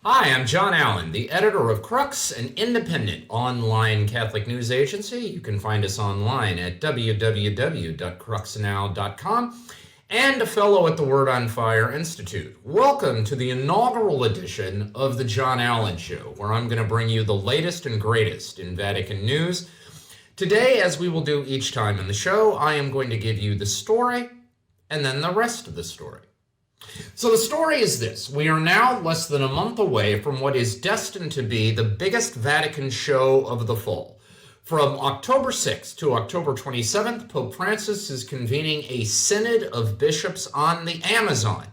Hi, I'm John Allen, the editor of Crux, an independent online Catholic news agency. You can find us online at www.cruxnow.com and a fellow at the Word on Fire Institute. Welcome to the inaugural edition of The John Allen Show, where I'm going to bring you the latest and greatest in Vatican news. Today, as we will do each time in the show, I am going to give you the story and then the rest of the story. So the story is this. We are now less than a month away from what is destined to be the biggest Vatican show of the fall. From October 6th to October 27th, Pope Francis is convening a Synod of bishops on the Amazon.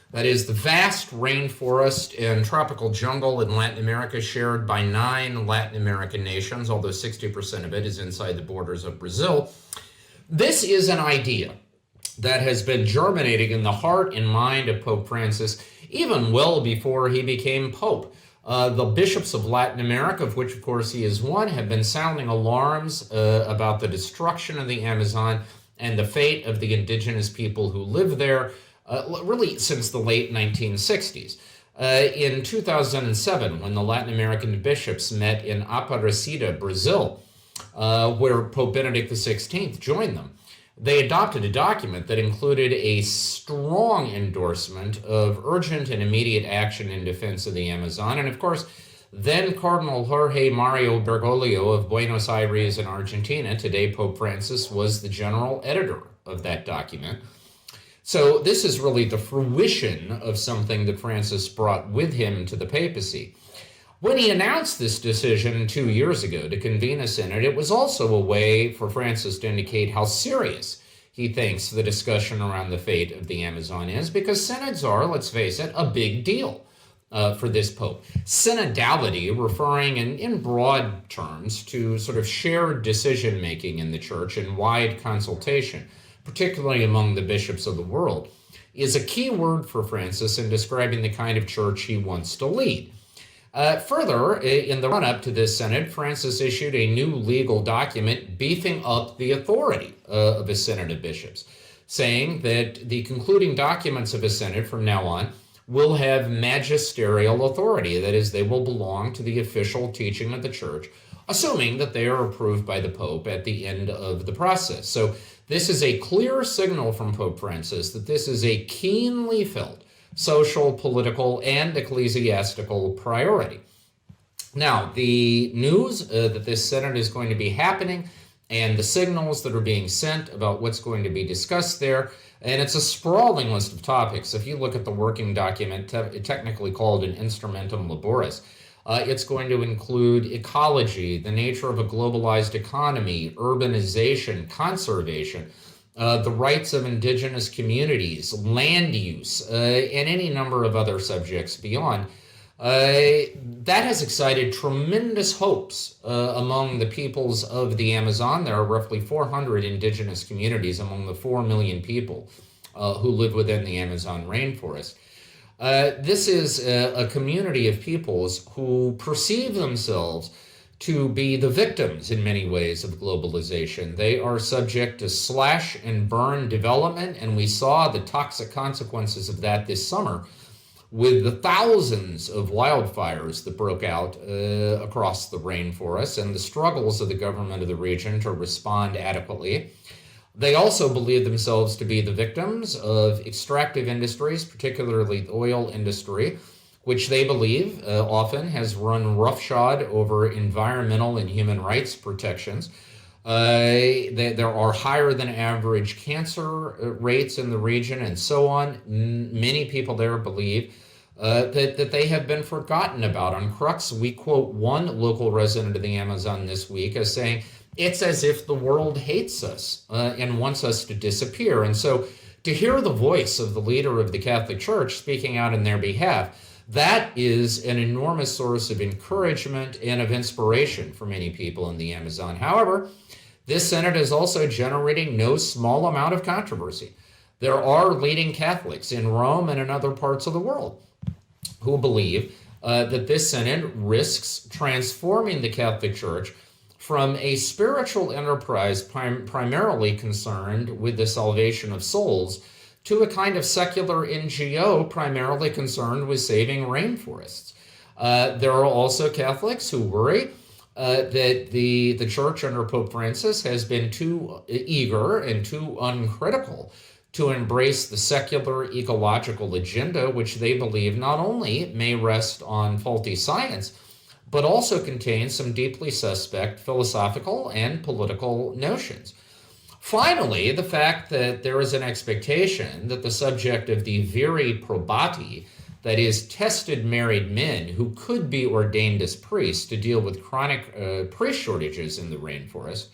That is the vast rainforest and tropical jungle in Latin America shared by 9 Latin American nations, although 60% of it is inside the borders of Brazil. This is an idea that has been germinating in the heart and mind of Pope Francis even well before he became Pope. The bishops of Latin America, of which of course he is one, have been sounding alarms about the destruction of the Amazon and the fate of the indigenous people who live there, really since the late 1960s. In 2007, when the Latin American bishops met in Aparecida, Brazil, where Pope Benedict XVI joined them, they adopted a document that included a strong endorsement of urgent and immediate action in defense of the Amazon. And of course, then Cardinal Jorge Mario Bergoglio of Buenos Aires in Argentina, today Pope Francis, was the general editor of that document. So this is really the fruition of something that Francis brought with him to the papacy. When he announced this decision 2 years ago to convene a synod, it was also a way for Francis to indicate how serious he thinks the discussion around the fate of the Amazon is, because synods are, let's face it, a big deal for this pope. Synodality, referring in broad terms to sort of shared decision-making in the church and wide consultation, particularly among the bishops of the world, is a key word for Francis in describing the kind of church he wants to lead. Further, in the run-up to this synod, Francis issued a new legal document beefing up the authority of a synod of bishops, saying that the concluding documents of a synod from now on will have magisterial authority. That is, they will belong to the official teaching of the church, assuming that they are approved by the Pope at the end of the process. So this is a clear signal from Pope Francis that this is a keenly felt social, political, and ecclesiastical priority. Now, the news that this synod is going to be happening and the signals that are being sent about what's going to be discussed there, and it's a sprawling list of topics. If you look at the working document, technically called an Instrumentum Laboris, it's going to include ecology, the nature of a globalized economy, urbanization, conservation, the rights of indigenous communities, land use, and any number of other subjects beyond. That has excited tremendous hopes among the peoples of the Amazon. There are roughly 400 indigenous communities among the 4 million people who live within the Amazon rainforest. This is a community of peoples who perceive themselves to be the victims in many ways of globalization. They are subject to slash and burn development, and we saw the toxic consequences of that this summer with the thousands of wildfires that broke out across the rainforest and the struggles of the government of the region to respond adequately. They also believe themselves to be the victims of extractive industries, particularly the oil industry, which they believe often has run roughshod over environmental and human rights protections. There are higher than average cancer rates in the region and so on. Many people there believe that they have been forgotten about. On Crux, we quote one local resident of the Amazon this week as saying, "It's as if the world hates us and wants us to disappear." And so to hear the voice of the leader of the Catholic Church speaking out in their behalf, that is an enormous source of encouragement and of inspiration for many people in the Amazon. However, this synod is also generating no small amount of controversy. There are leading Catholics in Rome and in other parts of the world who believe that this synod risks transforming the Catholic Church from a spiritual enterprise primarily concerned with the salvation of souls to a kind of secular NGO primarily concerned with saving rainforests. There are also Catholics who worry that the church under Pope Francis has been too eager and too uncritical to embrace the secular ecological agenda, which they believe not only may rest on faulty science, but also contains some deeply suspect philosophical and political notions. Finally, the fact that there is an expectation that the subject of the viri probati, that is, tested married men who could be ordained as priests to deal with chronic priest shortages in the rainforest,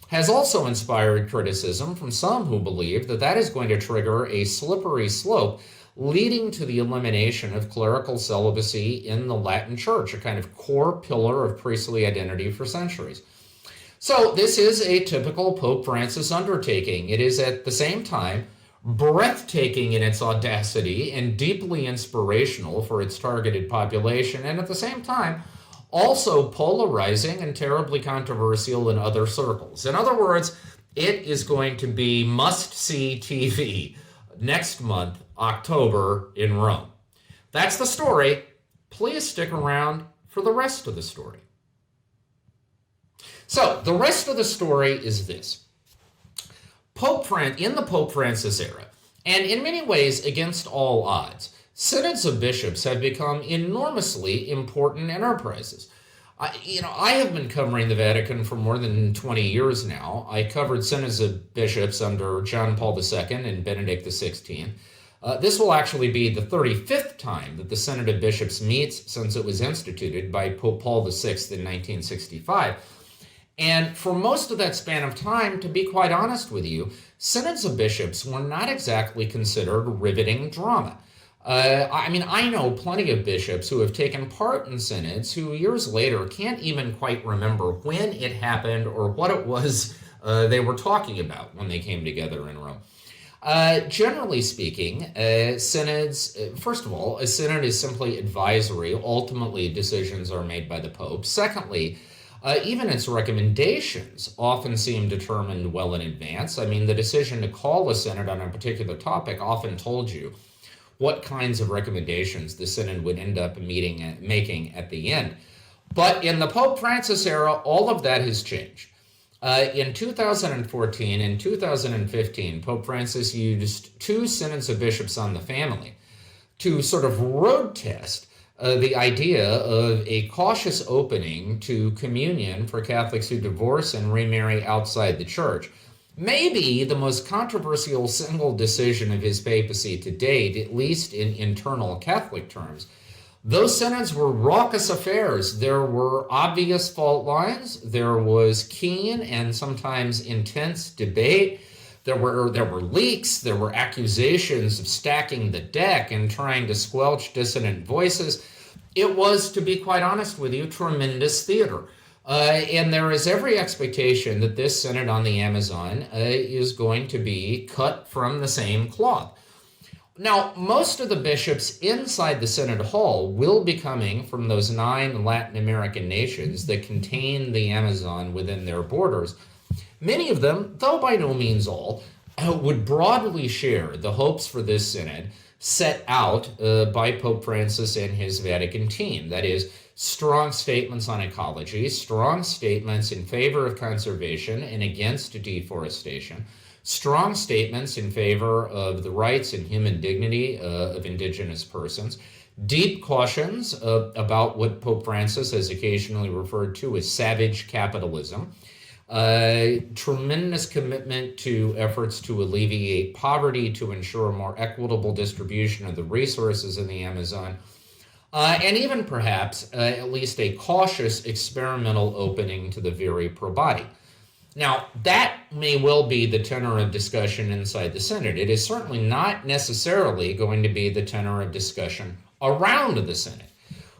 has also inspired criticism from some who believe that that is going to trigger a slippery slope leading to the elimination of clerical celibacy in the Latin Church, a kind of core pillar of priestly identity for centuries. So this is a typical Pope Francis undertaking. It is at the same time breathtaking in its audacity and deeply inspirational for its targeted population, and at the same time also polarizing and terribly controversial in other circles. In other words, it is going to be must-see TV next month, October, in Rome. That's the story. Please stick around for the rest of the story. So, the rest of the story is this. In the Pope Francis era, and in many ways against all odds, synods of bishops have become enormously important enterprises. I have been covering the Vatican for more than 20 years now. I covered synods of bishops under John Paul II and Benedict XVI. This will actually be the 35th time that the Synod of Bishops meets since it was instituted by Pope Paul VI in 1965. And for most of that span of time, to be quite honest with you, synods of bishops were not exactly considered riveting drama. I know plenty of bishops who have taken part in synods who years later can't even quite remember when it happened or what it was they were talking about when they came together in Rome. Generally speaking, synods, first of all, a synod is simply advisory. Ultimately, decisions are made by the Pope. Secondly, even its recommendations often seem determined well in advance. The decision to call a synod on a particular topic often told you what kinds of recommendations the synod would end up making at the end. But in the Pope Francis era, all of that has changed. In 2014 and 2015, Pope Francis used 2 synods of bishops on the family to sort of road test the idea of a cautious opening to communion for Catholics who divorce and remarry outside the church. Maybe the most controversial single decision of his papacy to date, at least in internal Catholic terms. Those synods were raucous affairs. There were obvious fault lines. There was keen and sometimes intense debate. There were leaks. There were accusations of stacking the deck and trying to squelch dissident voices. It was, to be quite honest with you, tremendous theater. And there is every expectation that this synod on the Amazon is going to be cut from the same cloth. Now, most of the bishops inside the Synod Hall will be coming from those 9 Latin American nations that contain the Amazon within their borders. Many of them, though by no means all, would broadly share the hopes for this synod set out by Pope Francis and his Vatican team. That is, strong statements on ecology, strong statements in favor of conservation and against deforestation, strong statements in favor of the rights and human dignity of indigenous persons, deep cautions about what Pope Francis has occasionally referred to as savage capitalism, tremendous commitment to efforts to alleviate poverty, to ensure a more equitable distribution of the resources in the Amazon, and even perhaps at least a cautious experimental opening to the viri probati. Now, that may well be the tenor of discussion inside the Synod. It is certainly not necessarily going to be the tenor of discussion around the Synod.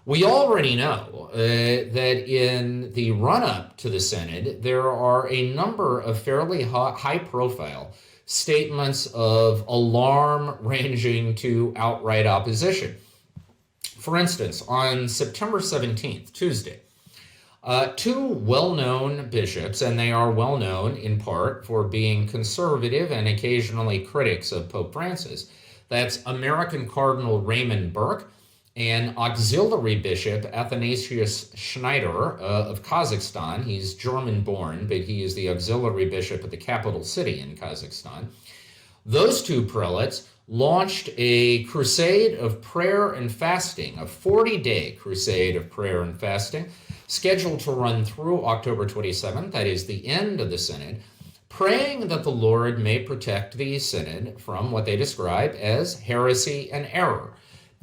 We already know that in the run-up to the Synod, there are a number of fairly high-profile statements of alarm ranging to outright opposition. For instance, on September 17th, Tuesday, 2 well-known bishops, and they are well-known in part for being conservative and occasionally critics of Pope Francis, that's American Cardinal Raymond Burke and auxiliary bishop Athanasius Schneider of Kazakhstan. He's German-born, but he is the auxiliary bishop of the capital city in Kazakhstan. Those two prelates launched a crusade of prayer and fasting, a 40-day crusade of prayer and fasting, scheduled to run through October 27th, that is the end of the Synod, praying that the Lord may protect the Synod from what they describe as heresy and error.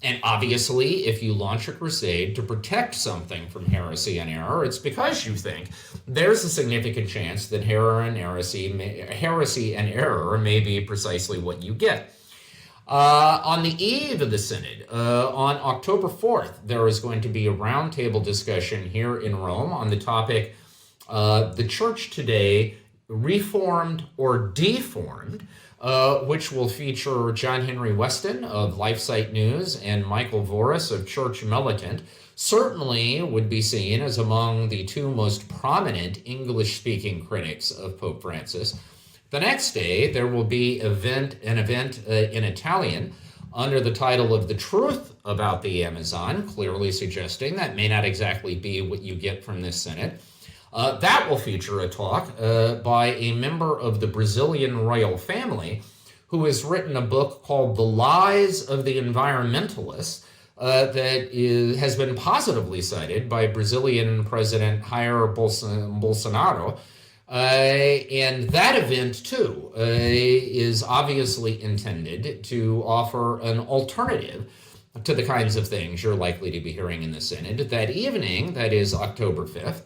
And obviously, if you launch a crusade to protect something from heresy and error, it's because you think there's a significant chance that heresy and error may be precisely what you get. On the eve of the Synod, on October 4th, there is going to be a roundtable discussion here in Rome on the topic, the Church Today, Reformed or Deformed, which will feature John Henry Weston of LifeSite News and Michael Voris of Church Militant. Certainly would be seen as among the two most prominent English-speaking critics of Pope Francis. The next day, there will be an event in Italian under the title of The Truth About the Amazon, clearly suggesting that may not exactly be what you get from this Synod. That will feature a talk by a member of the Brazilian royal family who has written a book called The Lies of the Environmentalists that has been positively cited by Brazilian President Jair Bolsonaro. And that event, too, is obviously intended to offer an alternative to the kinds of things you're likely to be hearing in the Synod. That evening, that is October 5th,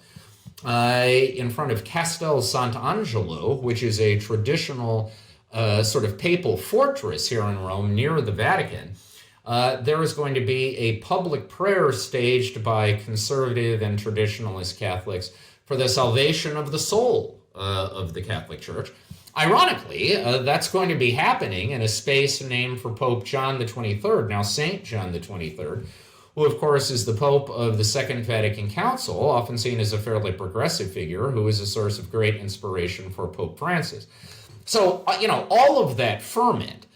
in front of Castel Sant'Angelo, which is a traditional sort of papal fortress here in Rome near the Vatican, there is going to be a public prayer staged by conservative and traditionalist Catholics for the salvation of the soul of the Catholic Church. Ironically, that's going to be happening in a space named for Pope John the 23rd, now Saint John the 23rd, who, of course, is the Pope of the Second Vatican Council, often seen as a fairly progressive figure, who is a source of great inspiration for Pope Francis. So, all of that ferment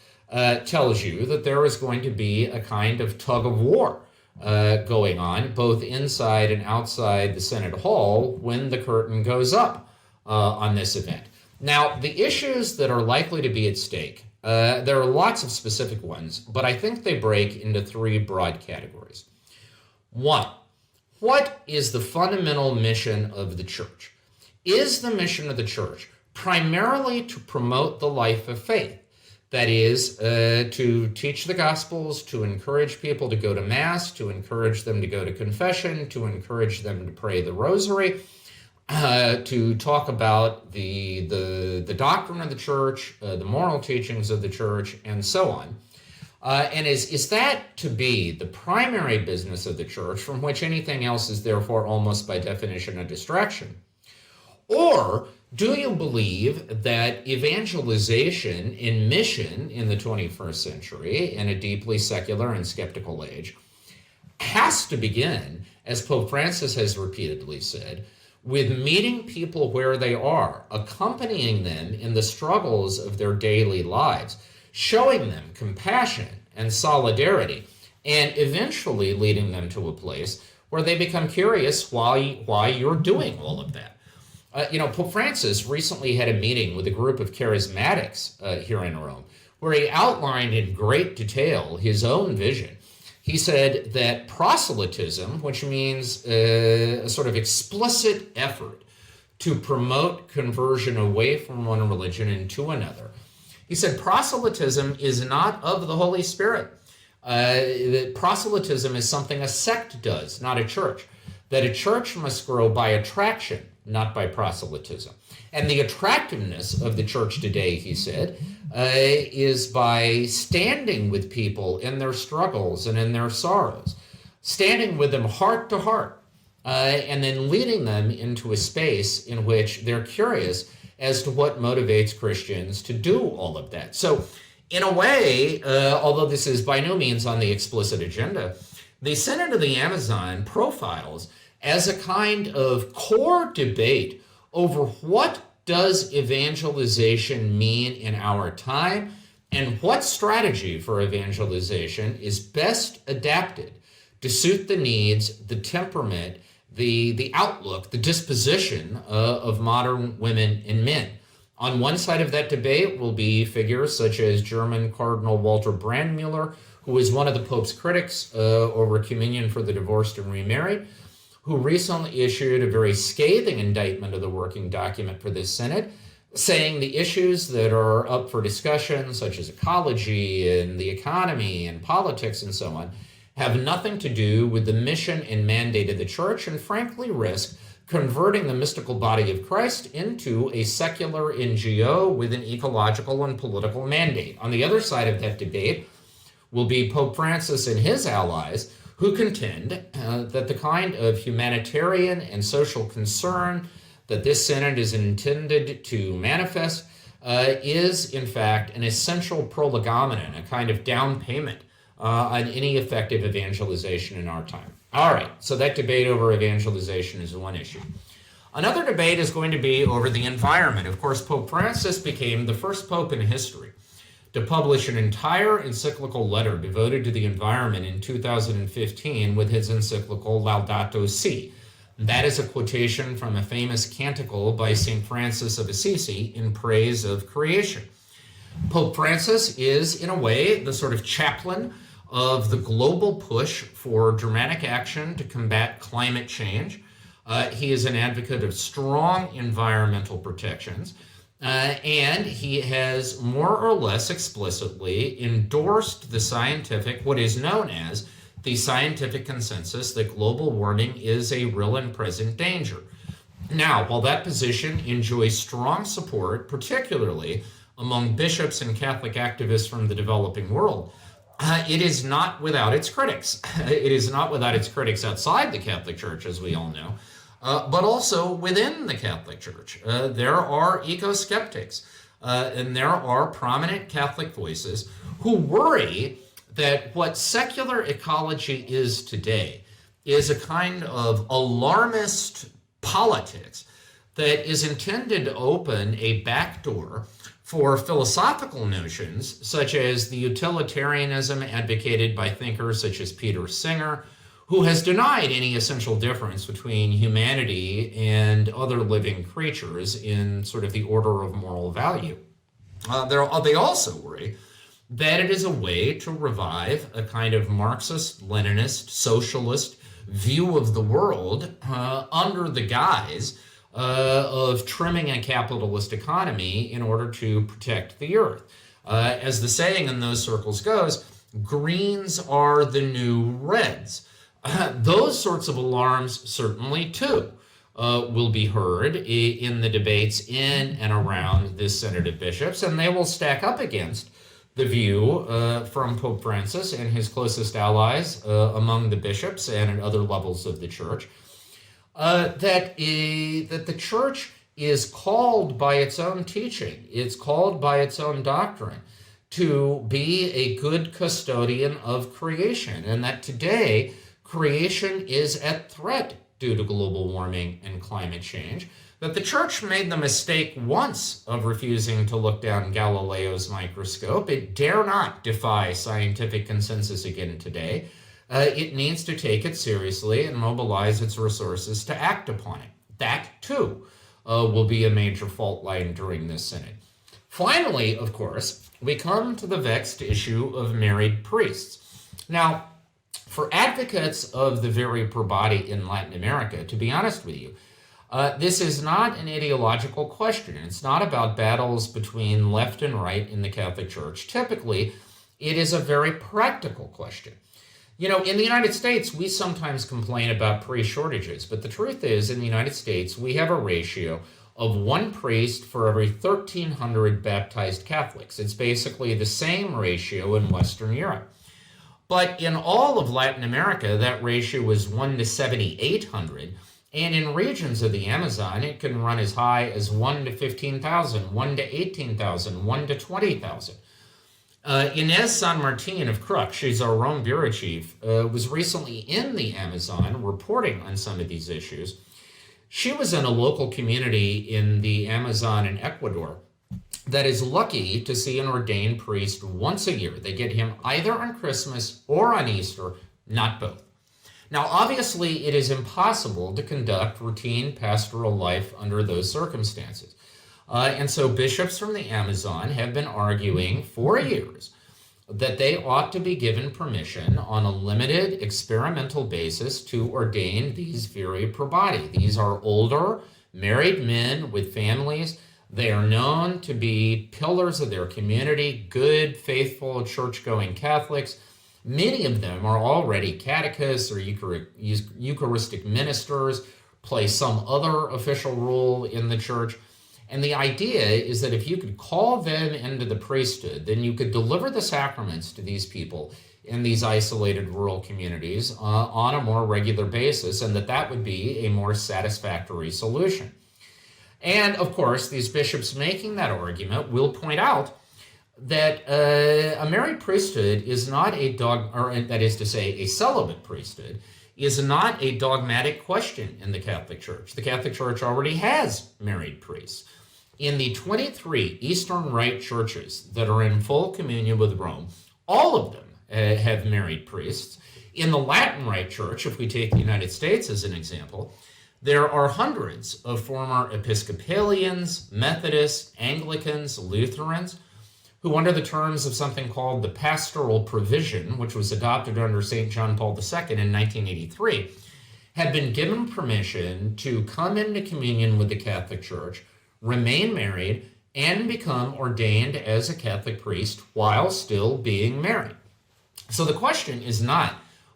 tells you that there is going to be a kind of tug of war going on, both inside and outside the Synod Hall, when the curtain goes up on this event. Now, the issues that are likely to be at stake, there are lots of specific ones, but I think they break into three broad categories. One, what is the fundamental mission of the Church? Is the mission of the Church primarily to promote the life of faith? That is, to teach the Gospels, to encourage people to go to Mass, to encourage them to go to confession, to encourage them to pray the Rosary, to talk about the doctrine of the Church, the moral teachings of the Church, and so on. And is that to be the primary business of the Church, from which anything else is therefore almost by definition a distraction? Or do you believe that evangelization in mission in the 21st century, in a deeply secular and skeptical age, has to begin, as Pope Francis has repeatedly said, with meeting people where they are, accompanying them in the struggles of their daily lives, showing them compassion and solidarity, and eventually leading them to a place where they become curious why you're doing all of that. Pope Francis recently had a meeting with a group of charismatics here in Rome, where he outlined in great detail his own vision. He said that proselytism, which means a sort of explicit effort to promote conversion away from one religion into another, he said proselytism is not of the Holy Spirit. That proselytism is something a sect does, not a church. That a church must grow by attraction, not by proselytism. And the attractiveness of the church today, he said, is by standing with people in their struggles and in their sorrows, standing with them heart to heart, and then leading them into a space in which they're curious as to what motivates Christians to do all of that. So, in a way, although this is by no means on the explicit agenda, the Synod of the Amazon profiles as a kind of core debate over what does evangelization mean in our time, and what strategy for evangelization is best adapted to suit the needs, the temperament, the outlook, the disposition of modern women and men. On one side of that debate will be figures such as German Cardinal Walter Brandmüller, who is one of the Pope's critics over communion for the divorced and remarried, who recently issued a very scathing indictment of the working document for this synod, saying the issues that are up for discussion, such as ecology and the economy and politics and so on, have nothing to do with the mission and mandate of the church, and frankly risk converting the mystical body of Christ into a secular NGO with an ecological and political mandate. On the other side of that debate will be Pope Francis and his allies, who contend that the kind of humanitarian and social concern that this synod is intended to manifest is, in fact, an essential prolegomenon, a kind of down payment on any effective evangelization in our time. All right, so that debate over evangelization is one issue. Another debate is going to be over the environment. Of course, Pope Francis became the first pope in history to publish an entire encyclical letter devoted to the environment in 2015 with his encyclical Laudato Si. That is a quotation from a famous canticle by St. Francis of Assisi in praise of creation. Pope Francis is, in a way, the sort of chaplain of the global push for dramatic action to combat climate change. He is an advocate of strong environmental protections, and he has more or less explicitly endorsed the scientific, what is known as the scientific consensus that global warming is a real and present danger. Now, while that position enjoys strong support, particularly among bishops and Catholic activists from the developing world, it is not without its critics. It is not without its critics outside the Catholic Church, as we all know, but also within the Catholic Church. There are eco-skeptics, and there are prominent Catholic voices who worry that what secular ecology is today is a kind of alarmist politics that is intended to open a backdoor for philosophical notions such as the utilitarianism advocated by thinkers such as Peter Singer, who has denied any essential difference between humanity and other living creatures in sort of the order of moral value. They also worry that it is a way to revive a kind of Marxist, Leninist, socialist view of the world under the guise of trimming a capitalist economy in order to protect the earth. As the saying in those circles goes, greens are the new reds. Those sorts of alarms certainly, too, will be heard in the debates in and around this Synod of Bishops, and they will stack up against the view from Pope Francis and his closest allies among the bishops and at other levels of the church, that the church is called by its own teaching, it's called by its own doctrine to be a good custodian of creation, and that today creation is at threat due to global warming and climate change, that the church made the mistake once of refusing to look down Galileo's microscope. It dare not defy scientific consensus again today. It needs to take it seriously and mobilize its resources to act upon it. That, too, will be a major fault line during this synod. Finally, of course, we come to the vexed issue of married priests. Now, for advocates of the viri probati in Latin America, to be honest with you, this is not an ideological question. It's not about battles between left and right in the Catholic Church. Typically, it is a very practical question. You know, in the United States, we sometimes complain about priest shortages, but the truth is, in the United States, we have a ratio of one priest for every 1,300 baptized Catholics. It's basically the same ratio in Western Europe. But in all of Latin America, that ratio is 1 to 7,800. And in regions of the Amazon, it can run as high as 1 to 15,000, 1 to 18,000, 1 to 20,000. Inez San Martin of Crux, she's our Rome bureau chief, was recently in the Amazon reporting on some of these issues. She was in a local community in the Amazon in Ecuador that is lucky to see an ordained priest once a year. They get him either on Christmas or on Easter, not both. Now, obviously, it is impossible to conduct routine pastoral life under those circumstances. And so bishops from the Amazon have been arguing for years that they ought to be given permission on a limited experimental basis to ordain these viri probati. These are older, married men with families. They are known to be pillars of their community, good, faithful, church-going Catholics. Many of them are already catechists or Eucharistic ministers, play some other official role in the church. And the idea is that if you could call them into the priesthood, then you could deliver the sacraments to these people in these isolated rural communities on a more regular basis, and that would be a more satisfactory solution. And of course, these bishops making that argument will point out that a married priesthood is not a a celibate priesthood is not a dogmatic question in the Catholic Church. The Catholic Church already has married priests. In the 23 Eastern Rite churches that are in full communion with Rome, all of them have married priests. In the Latin Rite Church, if we take the United States as an example, there are hundreds of former Episcopalians, Methodists, Anglicans, Lutherans, who under the terms of something called the Pastoral Provision, which was adopted under St. John Paul II in 1983, have been given permission to come into communion with the Catholic Church, remain married, and become ordained as a Catholic priest while still being married. So the question is not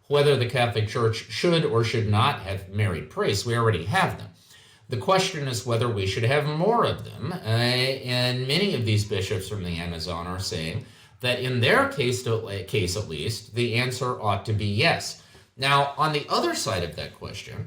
whether the Catholic Church should or should not have married priests. We already have them. The question is whether we should have more of them, and many of these bishops from the Amazon are saying that in their case at least, the answer ought to be yes. Now, on the other side of that question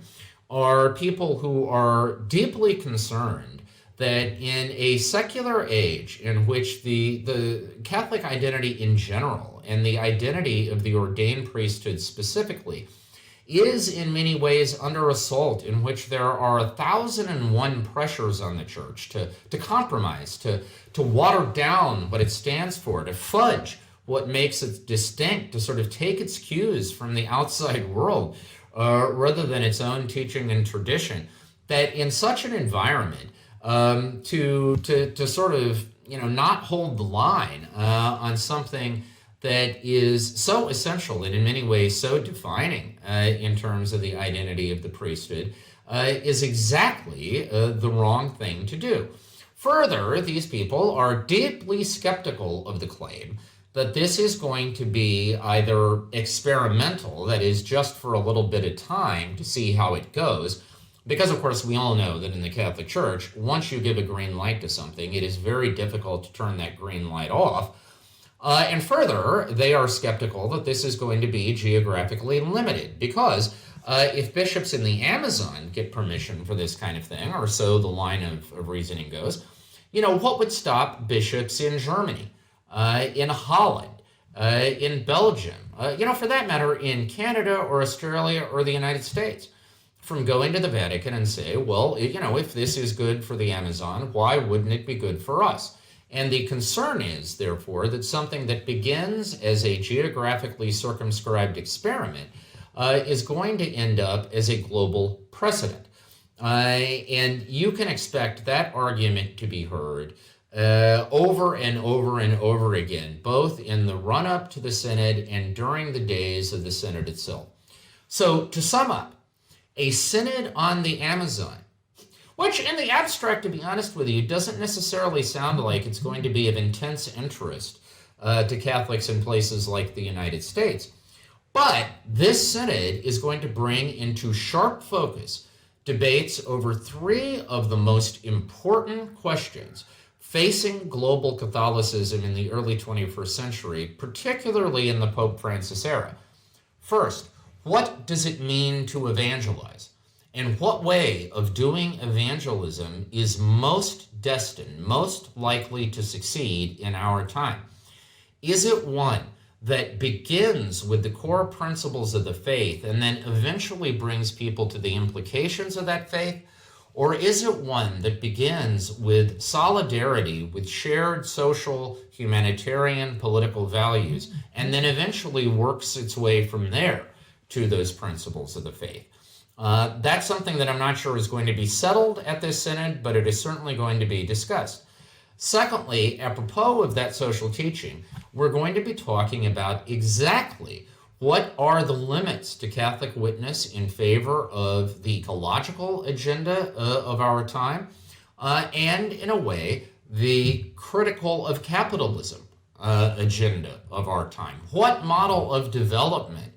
are people who are deeply concerned that in a secular age in which the Catholic identity in general and the identity of the ordained priesthood specifically is in many ways under assault, in which there are 1,001 pressures on the church to compromise, to water down what it stands for, to fudge what makes it distinct, to sort of take its cues from the outside world rather than its own teaching and tradition, that in such an environment, to sort of, not hold the line on something that is so essential and in many ways so defining in terms of the identity of the priesthood is exactly the wrong thing to do. Further, these people are deeply skeptical of the claim that this is going to be either experimental, that is just for a little bit of time to see how it goes, because of course we all know that in the Catholic Church, once you give a green light to something, it is very difficult to turn that green light off. And further, they are skeptical that this is going to be geographically limited, because if bishops in the Amazon get permission for this kind of thing, or so the line of reasoning goes, what would stop bishops in Germany, in Holland, in Belgium, for that matter, in Canada or Australia or the United States, from going to the Vatican and say, well, if this is good for the Amazon, why wouldn't it be good for us? And the concern is, therefore, that something that begins as a geographically circumscribed experiment is going to end up as a global precedent. And you can expect that argument to be heard over and over and over again, both in the run-up to the Synod and during the days of the Synod itself. So, to sum up, a Synod on the Amazon, which in the abstract, to be honest with you, doesn't necessarily sound like it's going to be of intense interest to Catholics in places like the United States. But this Synod is going to bring into sharp focus debates over three of the most important questions facing global Catholicism in the early 21st century, particularly in the Pope Francis era. First, what does it mean to evangelize? And what way of doing evangelism is most destined, most likely to succeed in our time? Is it one that begins with the core principles of the faith and then eventually brings people to the implications of that faith? Or is it one that begins with solidarity with shared social, humanitarian, political values, and then eventually works its way from there to those principles of the faith. That's something that I'm not sure is going to be settled at this synod, but it is certainly going to be discussed. Secondly, apropos of that social teaching, we're going to be talking about exactly what are the limits to Catholic witness in favor of the ecological agenda of our time, and in a way, the critical of capitalism agenda of our time. What model of development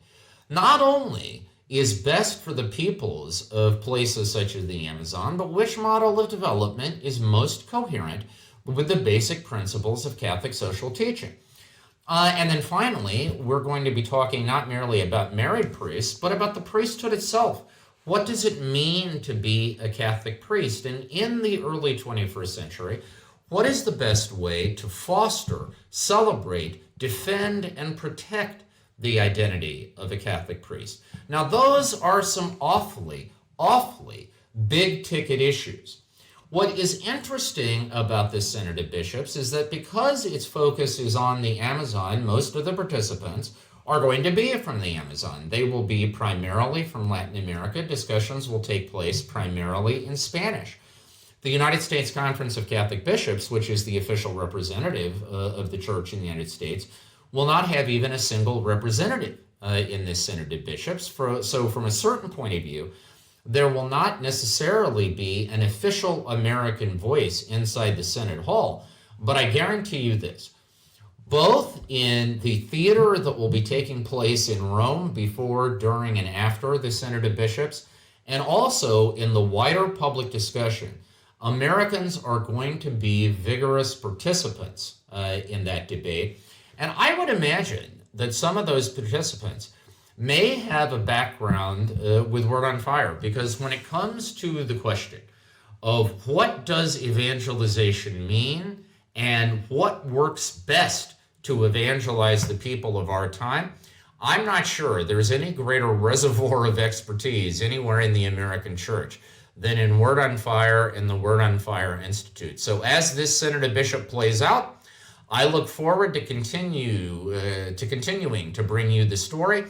not only is best for the peoples of places such as the Amazon, but which model of development is most coherent with the basic principles of Catholic social teaching. And then finally, we're going to be talking not merely about married priests, but about the priesthood itself. What does it mean to be a Catholic priest? And in the early 21st century, what is the best way to foster, celebrate, defend, and protect the identity of a Catholic priest? Now, those are some awfully big ticket issues. What is interesting about this Synod of Bishops is that because its focus is on the Amazon, most of the participants are going to be from the Amazon. They will be primarily from Latin America. Discussions will take place primarily in Spanish. The United States Conference of Catholic Bishops, which is the official representative of the Church in the United States, will not have even a single representative in this Synod of Bishops. So from a certain point of view, there will not necessarily be an official American voice inside the Synod Hall, but I guarantee you this. Both in the theater that will be taking place in Rome before, during, and after the Synod of Bishops, and also in the wider public discussion, Americans are going to be vigorous participants in that debate. And I would imagine that some of those participants may have a background with Word on Fire, because when it comes to the question of what does evangelization mean and what works best to evangelize the people of our time, I'm not sure there's any greater reservoir of expertise anywhere in the American Church than in Word on Fire and the Word on Fire Institute. So as this Synod of Bishop plays out, I look forward to continuing to bring you the story.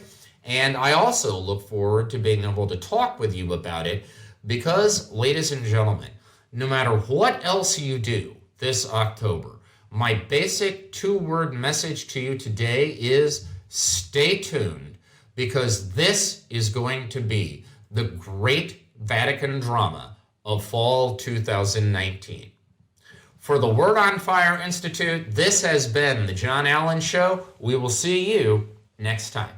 And I also look forward to being able to talk with you about it because, ladies and gentlemen, no matter what else you do this October, my basic two-word message to you today is stay tuned, because this is going to be the great Vatican drama of fall 2019. For the Word on Fire Institute, this has been the John Allen Show. We will see you next time.